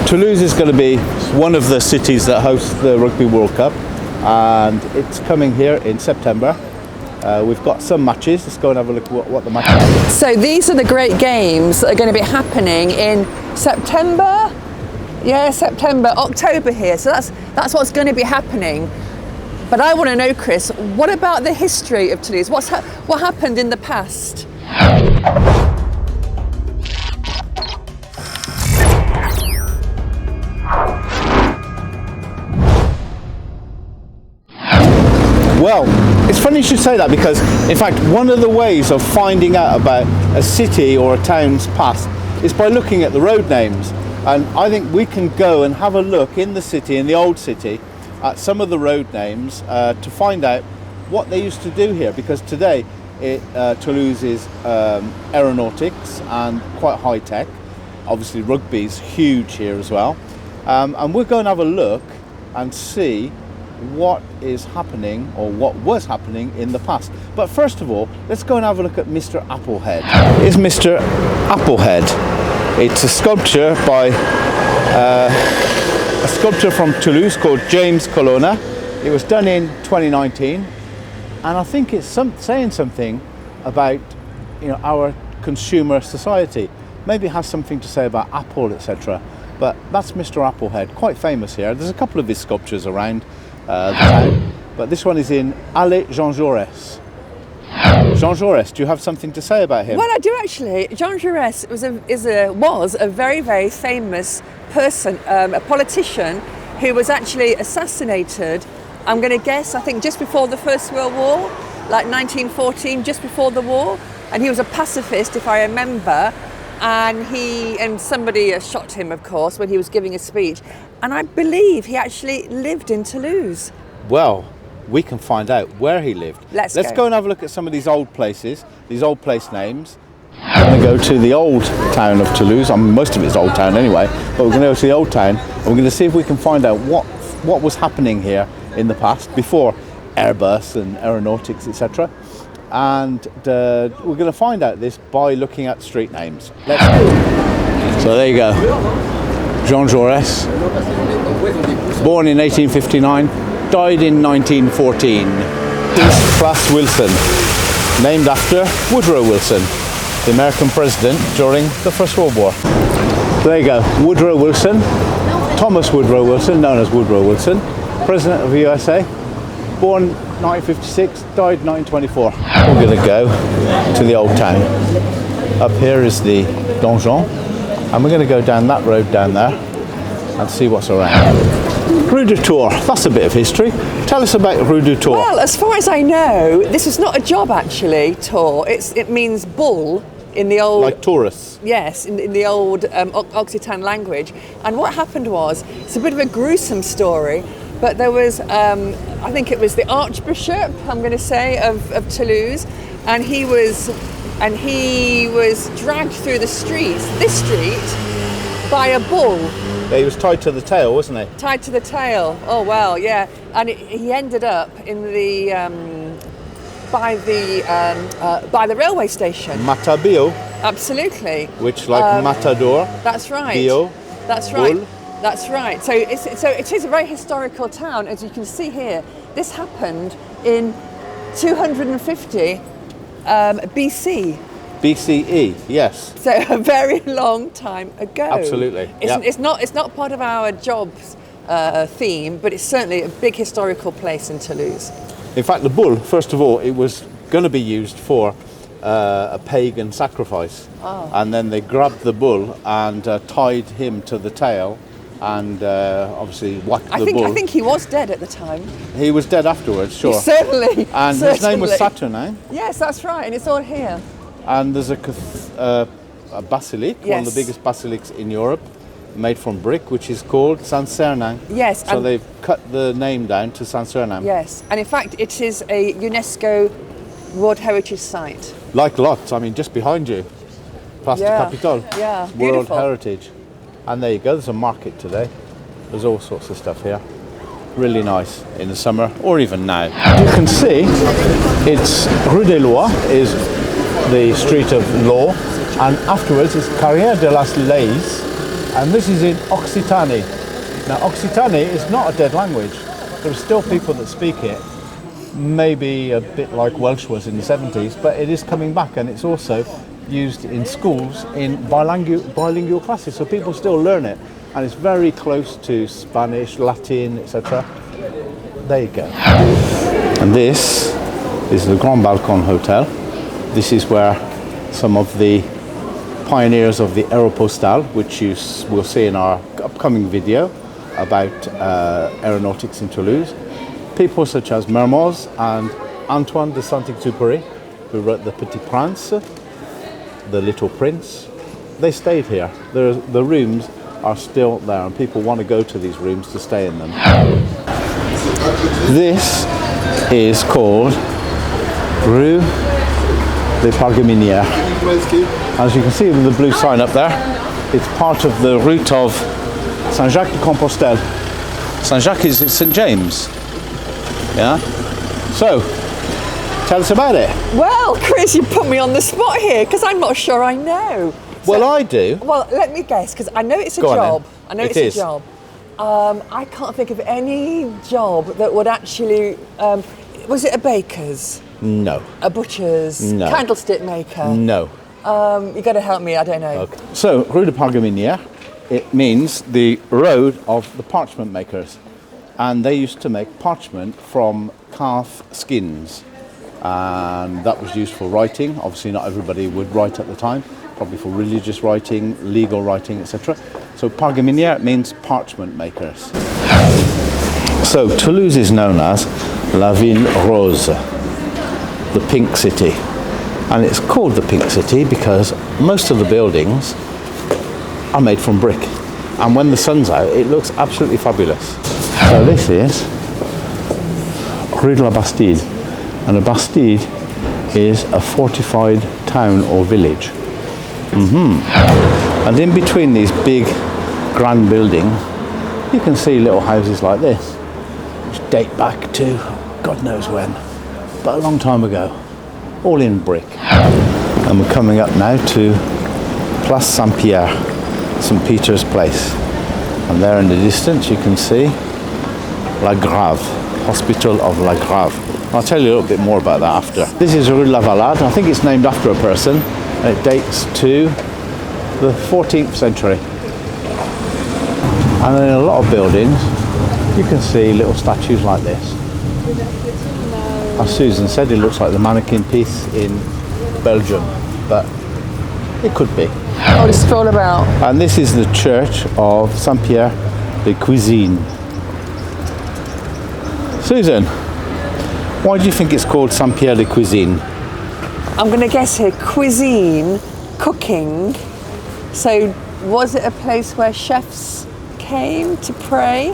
Toulouse is going to be one of the cities that hosts the Rugby World Cup, and it's coming here in September. We've got some matches. Let's go and have a look at what the matches are. So these are the great games that are going to be happening in September. Yeah, September, October here. So that's what's going to be happening. But I want to know, Chris, what about the history of Toulouse? What happened in the past? Well, it's funny you should say that, because in fact one of the ways of finding out about a city or a town's past is by looking at the road names. And I think we can go and have a look in the city, in the old city, at some of the road names to find out what they used to do here, because today Toulouse is aeronautics and quite high tech. Obviously rugby's huge here as well, and we're going to have a look and see what is happening, or what was happening in the past. But first of all, let's go and have a look at Mr. Applehead. Is Mr. Applehead? It's a sculpture by a sculptor from Toulouse called James Colonna. It was done in 2019, and I think it's saying something about, our consumer society. Maybe it has something to say about Apple, etc. But that's Mr. Applehead, quite famous here. There's a couple of his sculptures around the town, but this one is in Allée Jean Jaurès. Jean Jaurès, do you have something to say about him? Well, I do actually. Jean Jaurès was a very, very famous person, a politician who was actually assassinated, I'm going to guess, I think just before the First World War, like 1914, just before the war. And he was a pacifist, if I remember. And somebody shot him, of course, when he was giving a speech. And I believe he actually lived in Toulouse. Well, we can find out where he lived. Let's go and have a look at some of these old places, these old place names. We're going to go to the old town of Toulouse. I mean, most of it's old town anyway, but we're going to go to the old town and we're going to see if we can find out what was happening here in the past, before Airbus and aeronautics, etc. And we're going to find out this by looking at street names. Let's go. So there you go. Jean Jaurès, born in 1859, died in 1914. East Class Wilson, named after Woodrow Wilson, the American president during the First World War. So there you go, Woodrow Wilson, Thomas Woodrow Wilson, known as Woodrow Wilson, president of the USA, born 1956, died 1924. We're going to go to the old town. Up here is the donjon, and we're going to go down that road down there and see what's around. Rue du Tour, that's a bit of history. Tell us about Rue du Tour. Well, as far as I know, this is not a job actually, tour. It means bull in the old... Like tourists? Yes, in the old Occitane language. And what happened was, it's a bit of a gruesome story, but there was, I think it was the Archbishop, I'm going to say, of Toulouse, and he was dragged through the streets, this street, by a bull. Yeah, he was tied to the tail, wasn't he? Tied to the tail. Oh well, yeah. And he ended up in the by the railway station. Matabio. Absolutely. Which, like Matador. That's right. Bio. That's right. Bull. That's right. So it is a very historical town, as you can see here. This happened in 250 BC. BCE, yes. So a very long time ago. Absolutely. It's not part of our jobs theme, but it's certainly a big historical place in Toulouse. In fact, the bull, first of all, it was going to be used for a pagan sacrifice. Oh. And then they grabbed the bull and tied him to the tail and obviously whacked the bull. I think he was dead at the time. He was dead afterwards, sure. Certainly. And his name was Saturnin. Yes, that's right, and it's all here. And there's a basilic, Yes. one of the biggest basilics in Europe, made from brick, which is called Saint-Sernin. Yes. So they've cut the name down to Saint-Sernin. Yes, and in fact it is a UNESCO World Heritage Site. Like lots, I mean, just behind you, Place de Capitole. Yeah, World beautiful. Heritage. And there you go, there's a market today. There's all sorts of stuff here. Really nice in the summer, or even now. You can see it's Rue des Lois is the street of law, and afterwards it's Carrière de las Leis, And this is in Occitane. Now, Occitane is not a dead language. There are still people that speak it, maybe a bit like Welsh was in the 70s, but it is coming back, and it's also used in schools in bilingual classes, so people still learn it, and it's very close to Spanish, Latin, etc. There you go. And this is the Grand Balcon Hotel. This is where some of the pioneers of the Aéropostale, which you will see in our upcoming video about aeronautics in Toulouse, people such as Mermoz and Antoine de Saint-Exupéry, who wrote The Petit Prince, The Little Prince, they stayed here. The rooms are still there, and people want to go to these rooms to stay in them. This is called Rue des Pargaminières. As you can see with the blue sign up there, it's part of the route of Saint-Jacques-de-Compostelle. Saint-Jacques is St. James. Yeah? So, tell us about it. Well, Chris, you put me on the spot here because I'm not sure I know. Well, I do. Well, let me guess, because I know it's a Go on, job. then. I know It it's is. a job. I can't think of any job that would actually. Was it a baker's? No. A butcher's? No. Candlestick maker? No. You got to help me. I don't know. Okay. So, Rue de Pargaminières, it means the road of the parchment makers. And they used to make parchment from calf skins. And that was used for writing. Obviously, not everybody would write at the time. Probably for religious writing, legal writing, etc. So Pargaminière means parchment makers. So Toulouse is known as La Ville Rose, the Pink City. And it's called the Pink City because most of the buildings are made from brick. And when the sun's out, it looks absolutely fabulous. So this is Rue de la Bastide. And a Bastide is a fortified town or village. And in between these big grand buildings, you can see little houses like this, which date back to God knows when, but a long time ago, all in brick. And we're coming up now to Place Saint-Pierre, St. Peter's Place. And there in the distance you can see La Grave, Hospital of La Grave. I'll tell you a little bit more about that after. This is Rue de la Valade. I think it's named after a person. And it dates to the 14th century. And in a lot of buildings, you can see little statues like this. As Susan said, it looks like the mannequin piece in Belgium, but it could be. Oh, to stroll about. And this is the church of Saint-Pierre de Cuisine. Susan, why do you think it's called Saint-Pierre de Cuisine? I'm going to guess here, cuisine, cooking. So was it a place where chefs came to pray?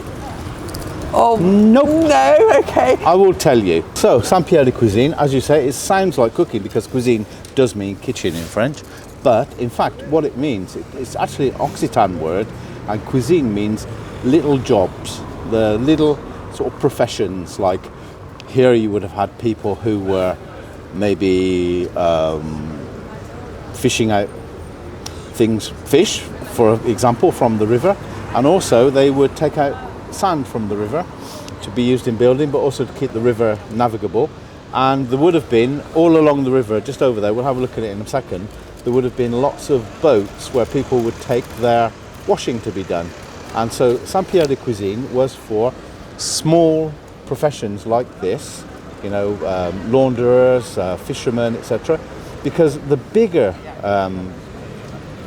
Oh, nope. No, okay. I will tell you. So, Saint-Pierre de Cuisine, as you say, it sounds like cooking because cuisine does mean kitchen in French. But in fact, what it means, it's actually an Occitane word, and cuisine means little jobs, the little sort of professions. Like here you would have had people who were maybe fishing out fish, for example, from the river, and also they would take out sand from the river to be used in building, but also to keep the river navigable. And there would have been, all along the river, just over there, we'll have a look at it in a second, there would have been lots of boats where people would take their washing to be done. And so Saint-Pierre de Cuisine was for small professions like this, you know, launderers, fishermen, etc. Because the bigger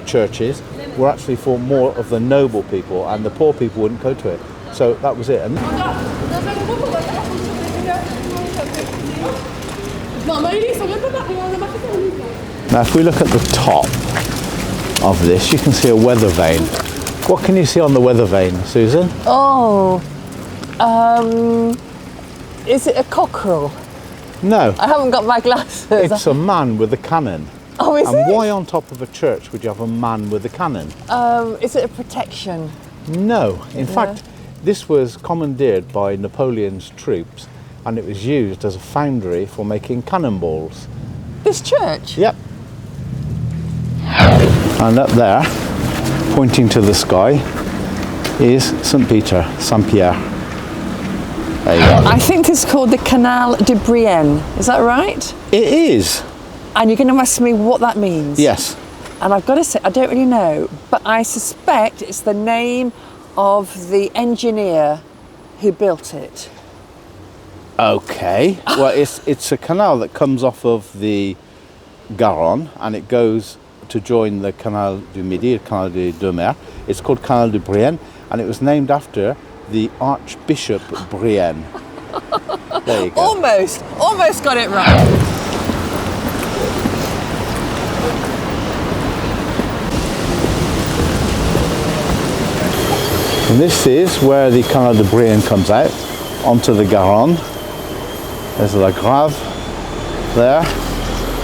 churches were actually for more of the noble people, and the poor people wouldn't go to it. So that was it. And now if we look at the top of this, you can see a weather vane. What can you see on the weather vane, Susan? Oh, is it a cockerel? No. I haven't got my glasses. It's a man with a cannon. Oh, is and it? why on top of a church would you have a man with a cannon? Is it a protection? No. In fact, this was commandeered by Napoleon's troops, and it was used as a foundry for making cannonballs. This church? Yep. And up there, pointing to the sky is St. Peter, Saint Pierre. There you go. I think this is called the Canal de Brienne. Is that right? It is. And you're going to ask me what that means? Yes. And I've got to say, I don't really know, but I suspect it's the name of the engineer who built it. Okay. Well, it's a canal that comes off of the Garonne and it goes to join the Canal du Midi, the Canal de Deux Mers. It's called Canal de Brienne and it was named after the Archbishop Brienne. There you go. Almost got it right. And this is where the Canal de Brienne comes out onto the Garonne. There's La Grave there.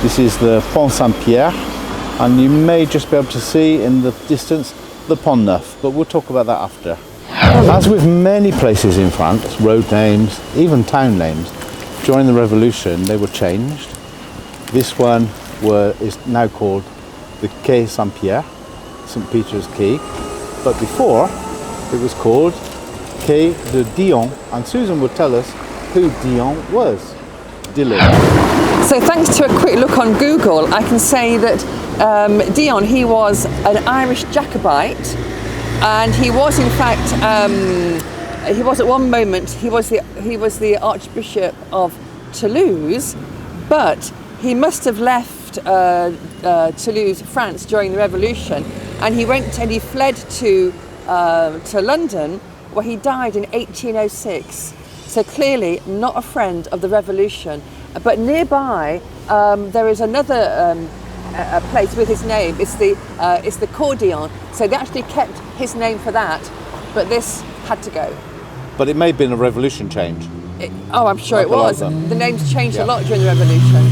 This is the Pont Saint-Pierre, and you may just be able to see in the distance the Pont Neuf, but we'll talk about that after. As with many places in France, road names, even town names, during the Revolution they were changed. This one is now called the Quai Saint-Pierre, St. Peter's Quay, but before it was called Quai de Dion, and Susan would tell us who Dion was. Dillon. So thanks to a quick look on Google, I can say that Dion, he was an Irish Jacobite, and he was in fact, he was at one moment, he was the Archbishop of Toulouse, but he must have left Toulouse, France during the Revolution, and he fled to London, where he died in 1806. So clearly not a friend of the Revolution. But nearby there is another a place with his name. It's the Cordillon. So they actually kept his name for that, but this had to go. But it may have been a revolution change. I'm sure Like it was. The names changed a lot during the Revolution.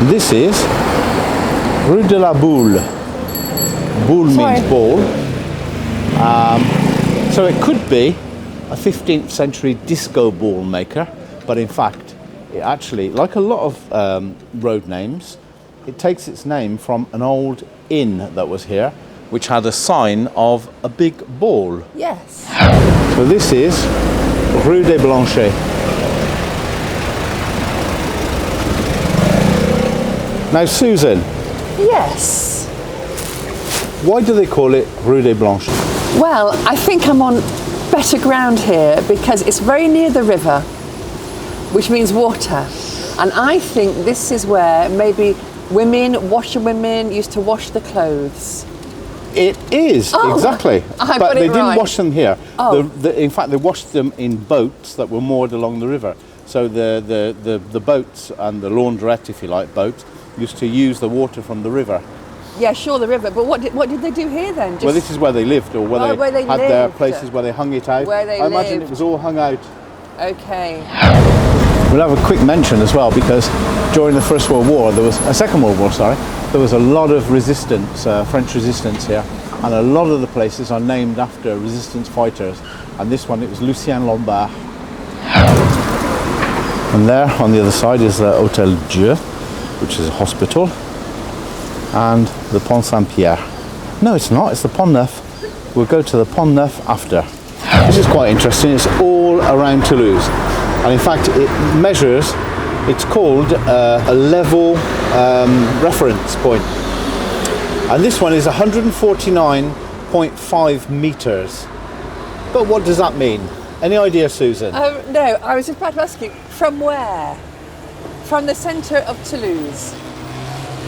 This is Rue de la Boule. Boule means ball. So it could be a 15th century disco ball maker, but in fact, it actually, like a lot of road names, it takes its name from an old inn that was here, which had a sign of a big ball. Yes. So this is Rue des Blanchet. Now, Susan. Yes. Why do they call it Rue des Blanchet? Well, I think I'm on better ground here because it's very near the river, which means water. And I think this is where maybe washerwomen used to wash the clothes. It is, exactly. But they didn't wash them here. In fact, they washed them in boats that were moored along the river. So the boats and the laundrette, if you like, boats, used to use the water from the river. Yeah, sure, the river. But what did they do here then? Well, this is where they lived, or where they had lived. their places where they hung it out. Where they I imagine lived. it was all hung out. Okay. We'll have a quick mention as well, because during the First World War, Second World War, there was a lot of resistance, French resistance here, and a lot of the places are named after resistance fighters. And this one, it was Lucien Lombard. And there, on the other side, is the Hôtel Dieu, which is a hospital, and the Pont Saint-Pierre. No, it's not, it's the Pont Neuf. We'll go to the Pont Neuf after. This is quite interesting. It's all around Toulouse. And in fact, it's called a level reference point. And this one is 149.5 meters. But what does that mean? Any idea, Susan? No, I was about to ask you, from where? From the centre of Toulouse,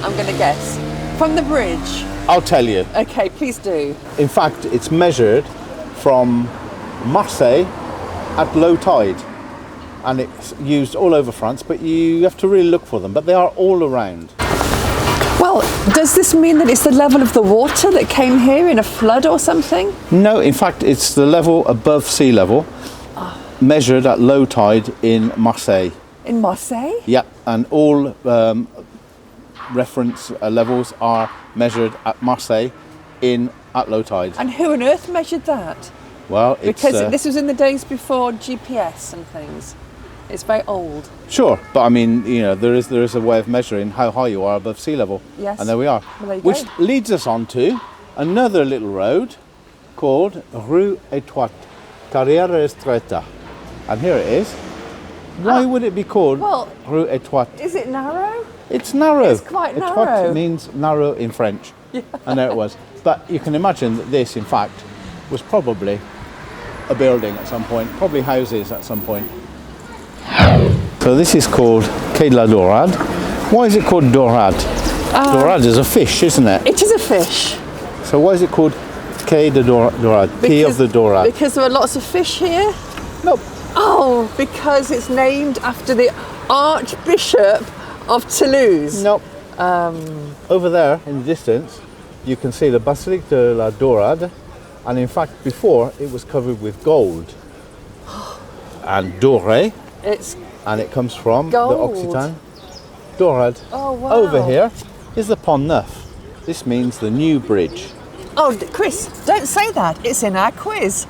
I'm going to guess. From the bridge. I'll tell you. Okay, please do. In fact, it's measured from Marseille at low tide. And it's used all over France, but you have to really look for them. But they are all around. Well, does this mean that it's the level of the water that came here in a flood or something? No, in fact, it's the level above sea level, measured at low tide in Marseille. In Marseille? Yeah, and all reference levels are measured at Marseille at low tide. And who on earth measured that? Well, because this was in the days before GPS and things. It's very old. Sure, but I mean, there is a way of measuring how high you are above sea level. Yes. And there we are. Well, there you Which go. leads us on to another little road called Rue Étroite, Carrière Estreta. And here it is. Why would it be called Rue Étroite? Is it narrow? It's narrow. It's quite narrow. Étroite means narrow in French. Yeah. And there it was. But you can imagine that this, in fact, was probably a building at some point, probably houses at some point. So this is called Quai de la Dorade. Why is it called Dorade? Dorade is a fish, isn't it? It is a fish. So why is it called Quai de Dorade? Quai of the Dorade. Because there are lots of fish here? Nope. Oh, because it's named after the Archbishop of Toulouse. Nope. Over there in the distance, you can see the Basilique de la Dorade, and in fact, before it was covered with gold. And doré, and it comes from gold. The Occitane. Dorade. Oh wow! Over here is the Pont Neuf. This means the new bridge. Oh, Chris, don't say that. It's in our quiz.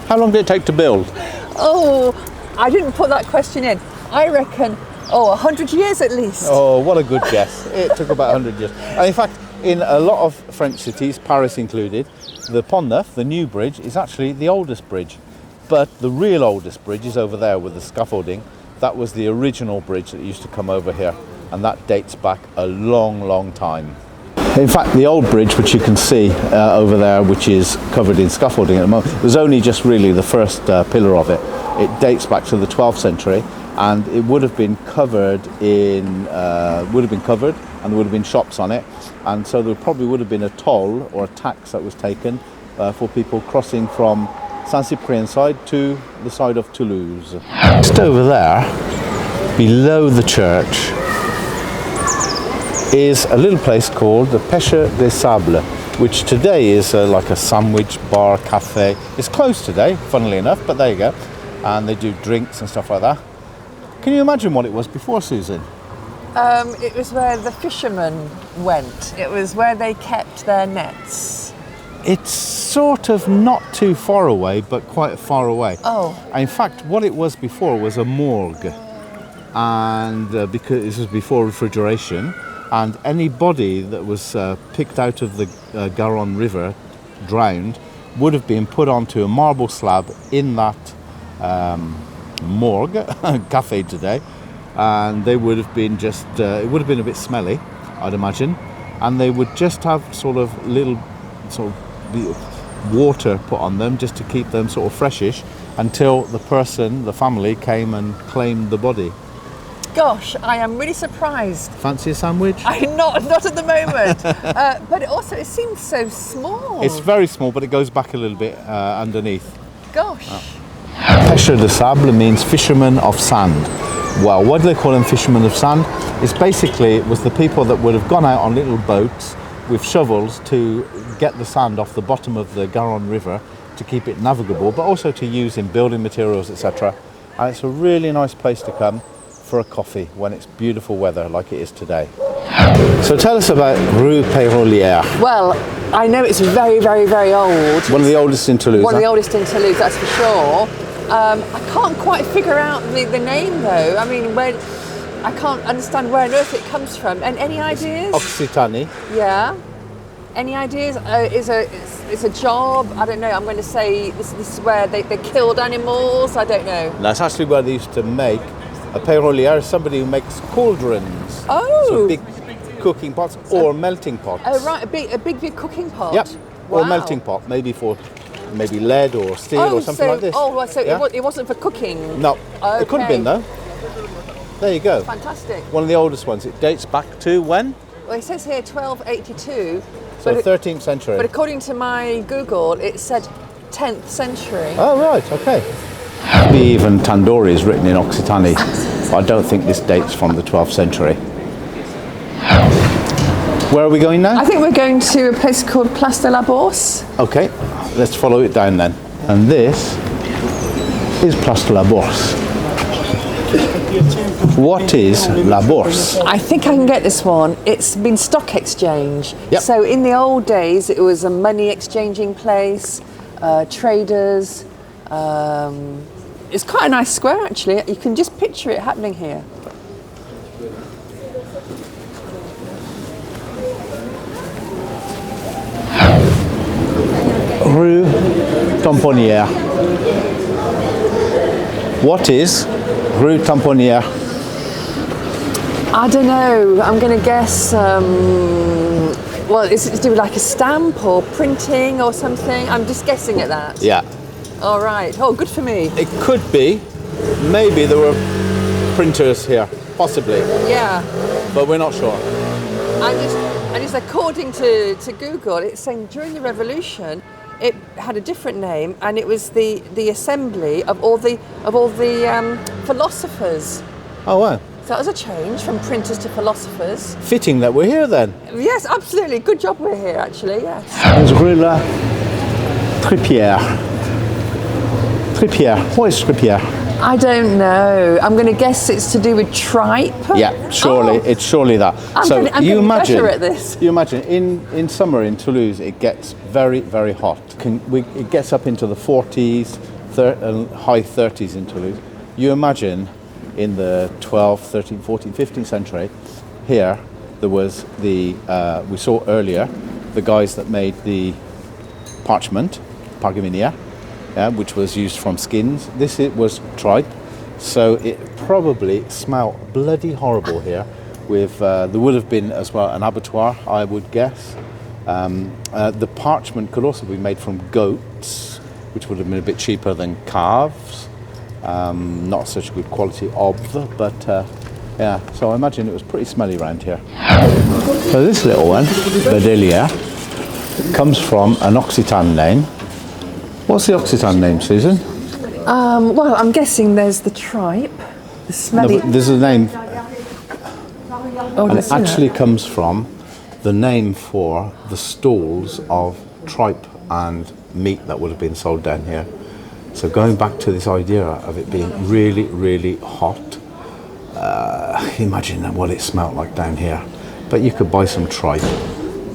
How long did it take to build? Oh, I didn't put that question in. I reckon, 100 years at least. Oh, what a good guess. It took about 100 years. And in fact, in a lot of French cities, Paris included, the Pont Neuf, the new bridge, is actually the oldest bridge. But the real oldest bridge is over there with the scaffolding. That was the original bridge that used to come over here. And that dates back a long, long time. In fact, the old bridge, which you can see over there, which is covered in scaffolding at the moment, was only just really the first pillar of it. It dates back to the 12th century, and it would have been covered and there would have been shops on it, and so there probably would have been a toll or a tax that was taken for people crossing from Saint-Cyprien side to the side of Toulouse. Just over there, below the church, is a little place called the Pêche des Sables, which today is like a sandwich bar cafe. It's closed today, funnily enough, but there you go. And they do drinks and stuff like that. Can you imagine what it was before, Susan? It was where the fishermen went. It was where they kept their nets. It's sort of not too far away, but quite far away. Oh. In fact, what it was before was a morgue. And because this was before refrigeration, and any body that was picked out of the Garonne River, drowned, would have been put onto a marble slab in that morgue, cafe today, and they would have been just, it would have been a bit smelly, I'd imagine, and they would just have sort of water put on them just to keep them sort of freshish until the family came and claimed the body. Gosh, I am really surprised. Fancy a sandwich? I'm not at the moment. But it seems so small. It's very small, but it goes back a little bit underneath. Gosh. Pêcheurs de sable means fishermen of sand. Well, why do they call them fishermen of sand? It's basically, it was the people that would have gone out on little boats with shovels to get the sand off the bottom of the Garonne River to keep it navigable, but also to use in building materials, etc. And it's a really nice place to come for a coffee when it's beautiful weather like it is today. So tell us about Rue Pérolière. Well, I know it's very, very, very old. One of the oldest in Toulouse. One of the oldest in Toulouse, that's for sure. I can't quite figure out the name though. I mean, I can't understand where on earth it comes from. And any ideas? Occitane. Yeah. Any ideas? It's a job. I don't know. I'm going to say this is where they killed animals. I don't know. That's actually where they used to make a pérolière. Is somebody who makes cauldrons. Oh. So big cooking pots or melting pots. Oh right, a big cooking pot. Yep. Wow. Or melting pot, maybe for lead or steel or something like this. Oh, so yeah? it wasn't for cooking. No. Okay. It could have been though. There you go. Fantastic. One of the oldest ones. It dates back to when? Well, it says here 1282. So 13th century. But according to my Google, it said 10th century. Oh, right, okay. Maybe even tandoori is written in Occitane. I don't think this dates from the 12th century. Where are we going now? I think we're going to a place called Place de la Bourse. Okay, let's follow it down then. And this is Place de la Bourse. What is La Bourse? I think I can get this one. It's been stock exchange. Yep. So in the old days, it was a money exchanging place, traders. It's quite a nice square actually. You can just picture it happening here. Rue Tamponnière. What is Rue Tamponnière? I don't know. I'm going to guess. Well, is it to do with like a stamp or printing or something? I'm just guessing at that. Yeah. All right. Oh, good for me. It could be. Maybe there were printers here, possibly, Yeah. but we're not sure. And just according to Google, it's saying during the revolution, it had a different name, and it was the assembly of all the philosophers. Oh wow. So that was a change from printers to philosophers. Fitting that we're here then. Yes, absolutely. Good job we're here, actually, yes. Rue La Tripière. Tripière. What is Tripière? I don't know. I'm going to guess it's to do with tripe. Yeah, surely. Oh. It's surely that. I'm getting better at this. You imagine in summer in Toulouse it gets very, very hot. It gets up into the 40s, high 30s in Toulouse. You imagine in the 12th, 13th, 14th, 15th century, here there was we saw earlier, the guys that made the parchment, pergamenia, which was used from skins. It was tripe, so it probably smelled bloody horrible here. There would have been as well an abattoir, I would guess. The parchment could also be made from goats, which would have been a bit cheaper than calves. Not such a good quality but yeah, so I imagine it was pretty smelly around here. So this little one, Badelia, comes from an Occitane name. What's the Occitane name, Susan? Well, I'm guessing there's the tripe, the smelly. No, but there's a name, Oh, and it actually comes from the name for the stalls of tripe and meat that would have been sold down here. So going back to this idea of it being really, really hot, imagine what it smelled like down here. But you could buy some tripe,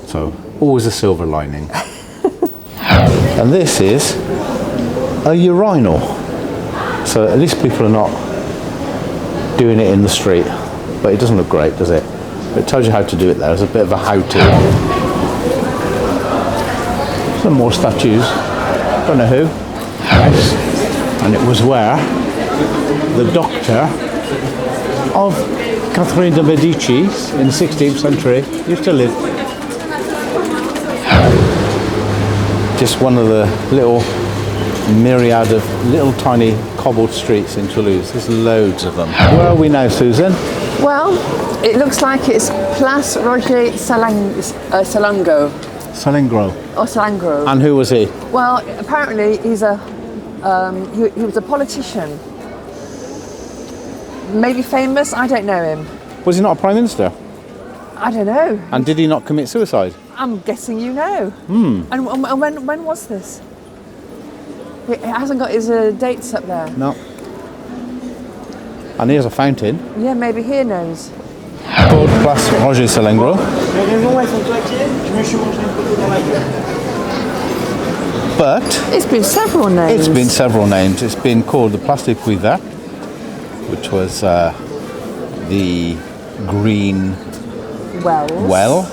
so always a silver lining. And this is a urinal. So at least people are not doing it in the street, but it doesn't look great, does it? It tells you how to do it there. There's a bit of a how-to. Some more statues, don't know who. And it was where the doctor of Catherine de Medici in the 16th century used to live. Just one of the little myriad of little tiny cobbled streets in Toulouse. There's loads of them. Where are we now, Susan? Well, it looks like it's Place Roger Salengro. Salengro. Or Salengro. And who was he? Well, apparently he was a politician. Maybe famous, I don't know him. Was he not a prime minister? I don't know. And did he not commit suicide? I'm guessing you know. And when was this? It hasn't got his dates up there. No. And here's a fountain. Yeah, maybe he knows. Called Place Roger Salengro. But It's been several names. it's been several names. It's been called the Place de Cuivre, which was the green well,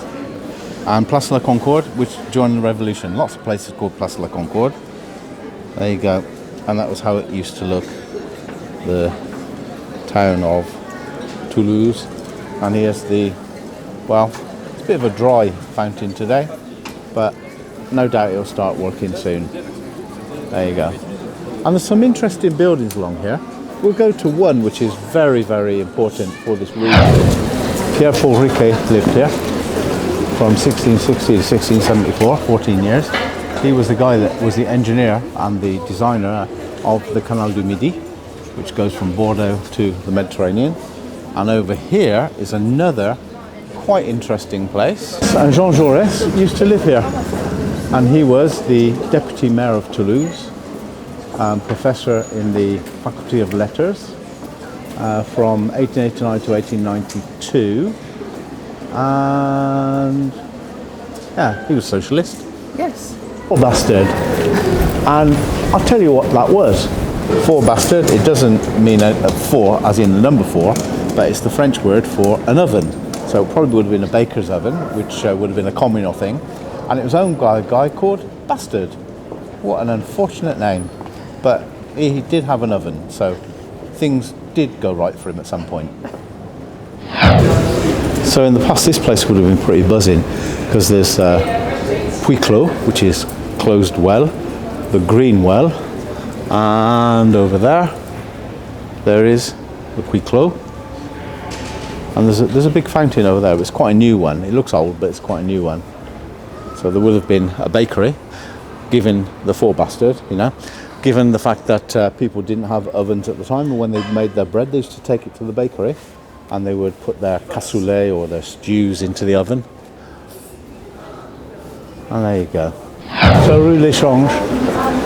and Place de la Concorde, which joined the revolution. Lots of places called Place de la Concorde. There you go. And that was how it used to look, the town of Toulouse. And here's it's a bit of a dry fountain today, but no doubt it'll start working soon. There you go. And there's some interesting buildings along here. We'll go to one which is very, very important for this region. Pierre-Paul Riquet lived here from 1660 to 1674, 14 years. He was the guy that was the engineer and the designer of the Canal du Midi, which goes from Bordeaux to the Mediterranean. And over here is another quite interesting place. And Jean Jaurès used to live here. And he was the deputy mayor of Toulouse, professor in the Faculty of Letters from 1889 to 1892. And yeah, he was socialist. Yes. Four bastard. And I'll tell you what that was. Four bastard, it doesn't mean a four as in the number four, but it's the French word for an oven. So it probably would have been a baker's oven, which would have been a communal thing. And it was owned by a guy called Bastard. What an unfortunate name. But he did have an oven, so things did go right for him at some point. So in the past, this place would have been pretty buzzing, because there's Puits Clos, which is closed well, the Green Well, and over there is the Puits Clos. And there's a big fountain over there, but it's quite a new one. It looks old, but it's quite a new one. So there would have been a bakery, given the four-bastard, you know, given the fact that people didn't have ovens at the time, and when they made their bread, they used to take it to the bakery, and they would put their cassoulet or their stews into the oven. And there you go. So Rue des Changes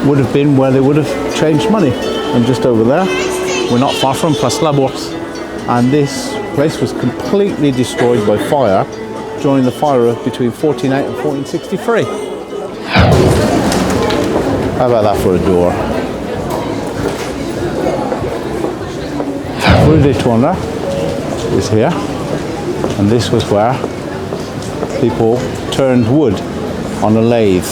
would have been where they would have changed money. And just over there, we're not far from Place La Bourse. And this place was completely destroyed by fire during the fire of between 1408 and 1463. How about that for a door? Rue des Tourneaux is here, and this was where people turned wood on a lathe.